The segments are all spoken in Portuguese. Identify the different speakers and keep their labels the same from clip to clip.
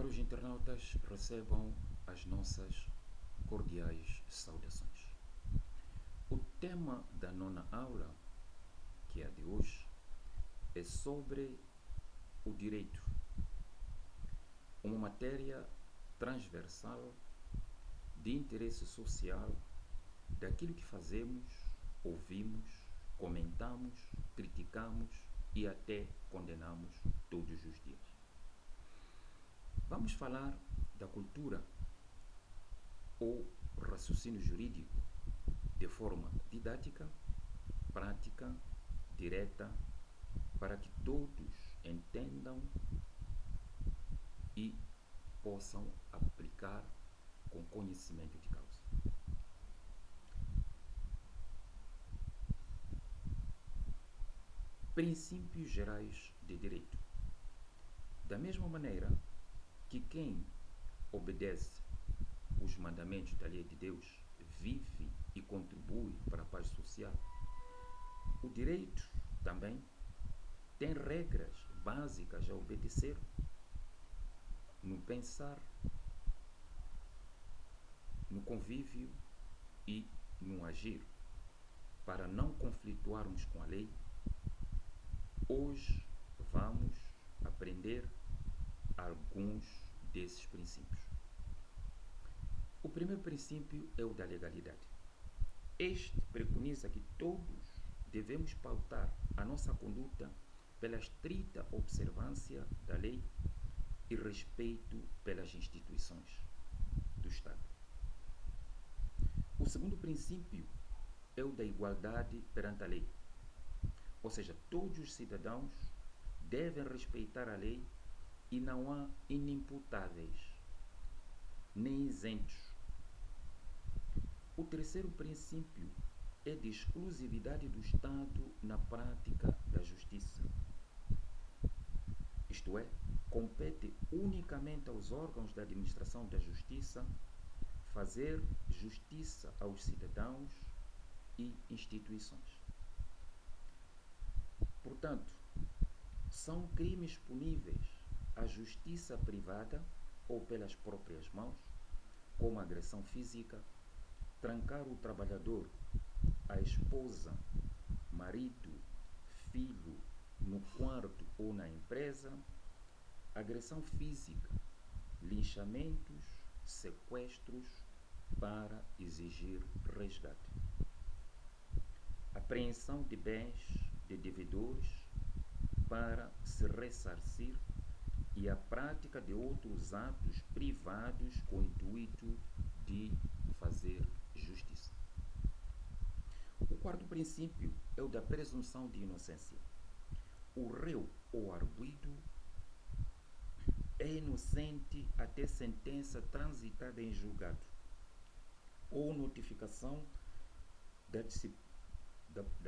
Speaker 1: Caros internautas, recebam as nossas cordiais saudações. O tema da nona aula, que é a de hoje, é sobre o direito, uma matéria transversal de interesse social daquilo que fazemos, ouvimos, comentamos, criticamos e até condenamos todos os dias. Vamos falar da cultura ou raciocínio jurídico de forma didática, prática, direta, para que todos entendam e possam aplicar com conhecimento de causa. Princípios gerais de direito. Da mesma maneira que quem obedece os mandamentos da lei de Deus vive e contribui para a paz social, o direito também tem regras básicas a obedecer no pensar, no convívio e no agir. Para não conflituarmos com a lei, hoje vamos aprender alguns desses princípios. O primeiro princípio é o da legalidade. Este preconiza que todos devemos pautar a nossa conduta pela estrita observância da lei e respeito pelas instituições do Estado. O segundo princípio é o da igualdade perante a lei. Ou seja, todos os cidadãos devem respeitar a lei e não há inimputáveis, nem isentos. O terceiro princípio é de exclusividade do Estado na prática da justiça. Isto é, compete unicamente aos órgãos da administração da justiça fazer justiça aos cidadãos e instituições. Portanto, são crimes puníveis a justiça privada ou pelas próprias mãos, como agressão física, trancar o trabalhador, a esposa, marido, filho no quarto ou na empresa, agressão física, linchamentos, sequestros para exigir resgate, apreensão de bens de devedores para se ressarcir e a prática de outros atos privados com o intuito de fazer justiça. O quarto princípio é o da presunção de inocência. O réu ou arguido é inocente até sentença transitada em julgado ou notificação da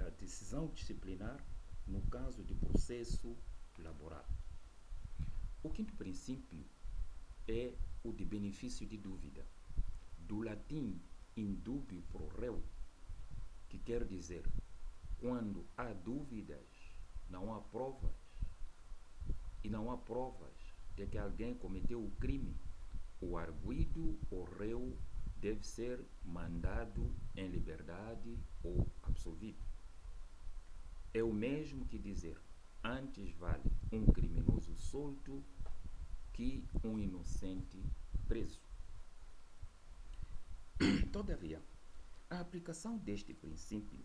Speaker 1: decisão disciplinar no caso de processo laboral. O quinto princípio é o de benefício de dúvida, do latim indubio pro reo, que quer dizer, quando há dúvidas, não há provas, e não há provas de que alguém cometeu o crime, o arguido ou réu deve ser mandado em liberdade ou absolvido. É o mesmo que dizer, antes vale um criminoso solto que um inocente preso. Todavia, a aplicação deste princípio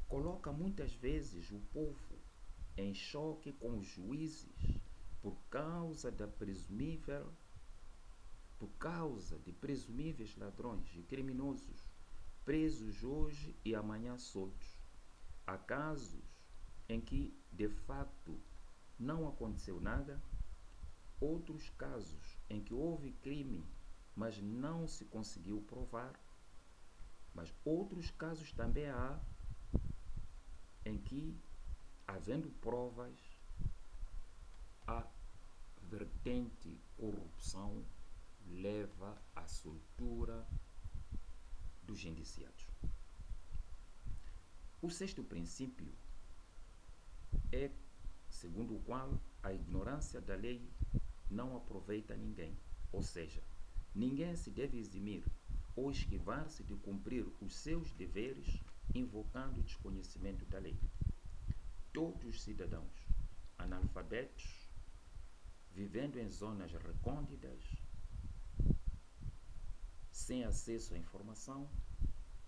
Speaker 1: coloca muitas vezes o povo em choque com os juízes por causa de presumíveis ladrões e criminosos presos hoje e amanhã soltos. Há casos em que, de fato, não aconteceu nada, outros casos em que houve crime, mas não se conseguiu provar, mas outros casos também há em que, havendo provas, a vertente corrupção leva à soltura dos indiciados. O sexto princípio é, segundo o qual a ignorância da lei não aproveita ninguém. Ou seja, ninguém se deve eximir ou esquivar-se de cumprir os seus deveres invocando o desconhecimento da lei. Todos os cidadãos analfabetos, vivendo em zonas recônditas, sem acesso à informação,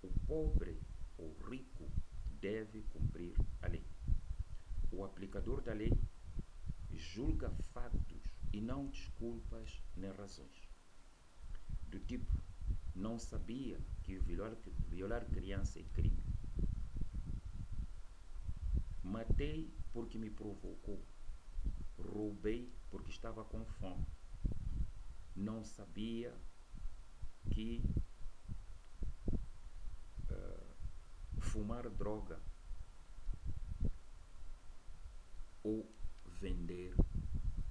Speaker 1: o pobre ou rico deve cumprir a lei. O aplicador da lei julga factos e não desculpas nem razões. Do tipo, não sabia que violar criança é crime. Matei porque me provocou. Roubei porque estava com fome. Não sabia que fumar droga ou vender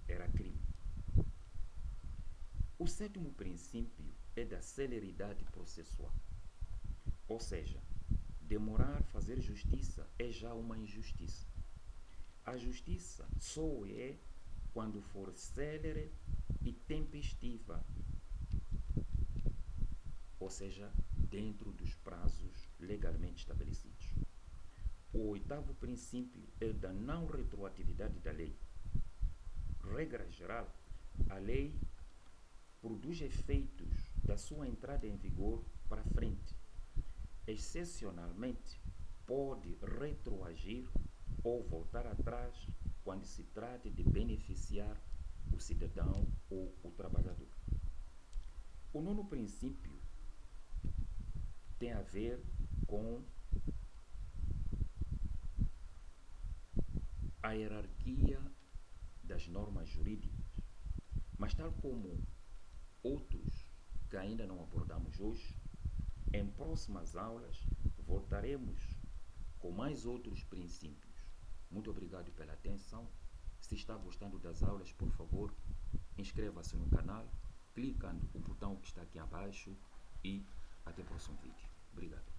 Speaker 1: era crime. O sétimo princípio é da celeridade processual. Ou seja, demorar a fazer justiça é já uma injustiça. A justiça só é quando for célere e tempestiva, ou seja, dentro dos prazos legalmente estabelecidos. O oitavo princípio é da não retroatividade da lei. Regra geral, a lei produz efeitos da sua entrada em vigor para frente. Excepcionalmente, pode retroagir ou voltar atrás quando se trata de beneficiar o cidadão ou o trabalhador. O nono princípio tem a ver com a hierarquia das normas jurídicas, mas tal como outros que ainda não abordamos hoje, em próximas aulas voltaremos com mais outros princípios. Muito obrigado pela atenção. Se está gostando das aulas, por favor, inscreva-se no canal, clicando no botão que está aqui abaixo e até o próximo vídeo. Obrigado.